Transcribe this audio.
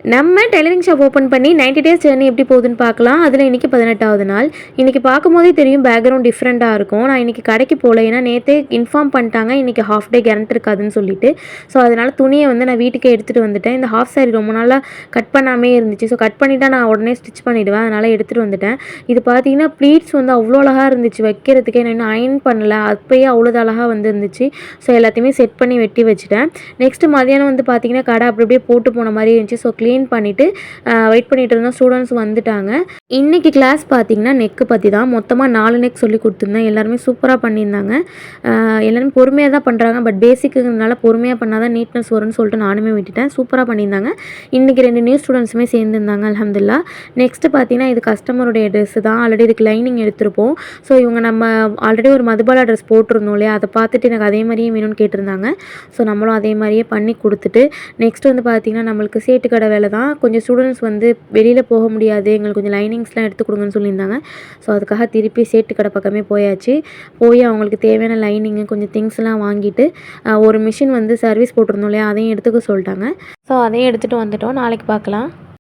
நம்ம tailoring shop open பண்ணி 90 days journey எப்படி போகுதுன்னு பார்க்கலாம். அதில் இன்றைக்கி 18வது நாள். இன்றைக்கி பார்க்கும்போதே தெரியும் பேக்ரவுண்ட் டிஃப்ரெண்ட்டாக இருக்கும். நான் இன்றைக்கி கடைக்கு போகல, ஏன்னா நேற்றே இன்ஃபார்ம் பண்ணிட்டாங்க இன்றைக்கி ஹாஃப் டே கேரண்ட் இருக்காதுன்னு சொல்லிட்டு. ஸோ அதனால் துணியை வந்து நான் வீட்டுக்கே எடுத்துகிட்டு வந்துட்டேன். இந்த ஹாஃப் சாரி ரொம்ப நாளாக கட் பண்ணாமே இருந்துச்சு. ஸோ கட் பண்ணிவிட்டால் நான் உடனே ஸ்டிச் பண்ணிவிடுவேன், அதனால் எடுத்துகிட்டு வந்துட்டேன். இது பார்த்தீங்கன்னா ப்ளீட்ஸ் வந்து அவ்வளோ அழகாக இருந்துச்சு வைக்கிறதுக்கே. நான் இன்னும் அயன் பண்ணல, அப்போயே அவ்வளோ அழகாக வந்து இருந்துச்சு. ஸோ எல்லாத்தையுமே செட் பண்ணி வெட்டி வச்சுட்டேன். நெக்ஸ்ட்டு மதியானம் வந்து பார்த்திங்கன்னா கடை அப்படி அப்படியே போட்டு போன மாதிரி இருந்துச்சு. ஸோ க்ளீன் பண்ணிவிட்டு வெயிட் பண்ணிட்டு இருந்தோம். ஸ்டூடெண்ட்ஸ் வந்துட்டாங்க. இன்றைக்கி கிளாஸ் பார்த்திங்கன்னா நெக்கு பற்றி தான். மொத்தமாக 4 நெக் சொல்லி கொடுத்துருந்தேன். எல்லாருமே சூப்பராக பண்ணியிருந்தாங்க. எல்லாருமே பொறுமையாக தான் பண்ணுறாங்க. பட் பேசிக்குங்கிறதுனால பொறுமையாக பண்ணால் தான் நீட்னஸ் வரும்னு சொல்லிட்டு நானுமே விட்டுட்டேன். சூப்பராக பண்ணியிருந்தாங்க. இன்றைக்கி 2 நியூ ஸ்டூடெண்ட்ஸுமே சேர்ந்துருந்தாங்க. அல்ஹம்துலில்லாஹ். நெக்ஸ்ட்டு பார்த்திங்கன்னா இது கஸ்டமருடைய ட்ரெஸ்ஸு தான். ஆல்ரெடி இதுக்கு லைனிங் எடுத்திருப்போம். ஸோ இவங்க நம்ம ஆல்ரெடி ஒரு மதுபாலா ட்ரெஸ் போட்டிருந்தோம் இல்லையா, அதை பார்த்துட்டு எனக்கு அதே மாதிரியே வேணும்னு கேட்டிருந்தாங்க. ஸோ நம்மளும் அதே மாதிரியே பண்ணி கொடுத்துட்டு நெக்ஸ்ட் வந்து பார்த்திங்கன்னா நம்மளுக்கு சேட்டு கடை வேலை தான். கொஞ்சம் ஸ்டூடெண்ட்ஸ் வந்து வெளியில் போக முடியாது, எங்களுக்கு கொஞ்சம் லைனிங்ஸ்லாம் எடுத்து கொடுங்கன்னு சொல்லியிருந்தாங்க. ஸோ அதுக்காக திருப்பி சேட்டு கடை பக்கமே போயாச்சு. போய் அவங்களுக்கு தேவையான லைனிங்கு கொஞ்சம் திங்ஸ்லாம் வாங்கிட்டு ஒரு மிஷின் வந்து சர்வீஸ் போட்டிருந்தோம் இல்லையா, அதையும் எடுத்துக்க சொல்லிட்டாங்க. ஸோ அதையும் எடுத்துகிட்டு வந்துட்டோம். நாளைக்கு பார்க்கலாம்.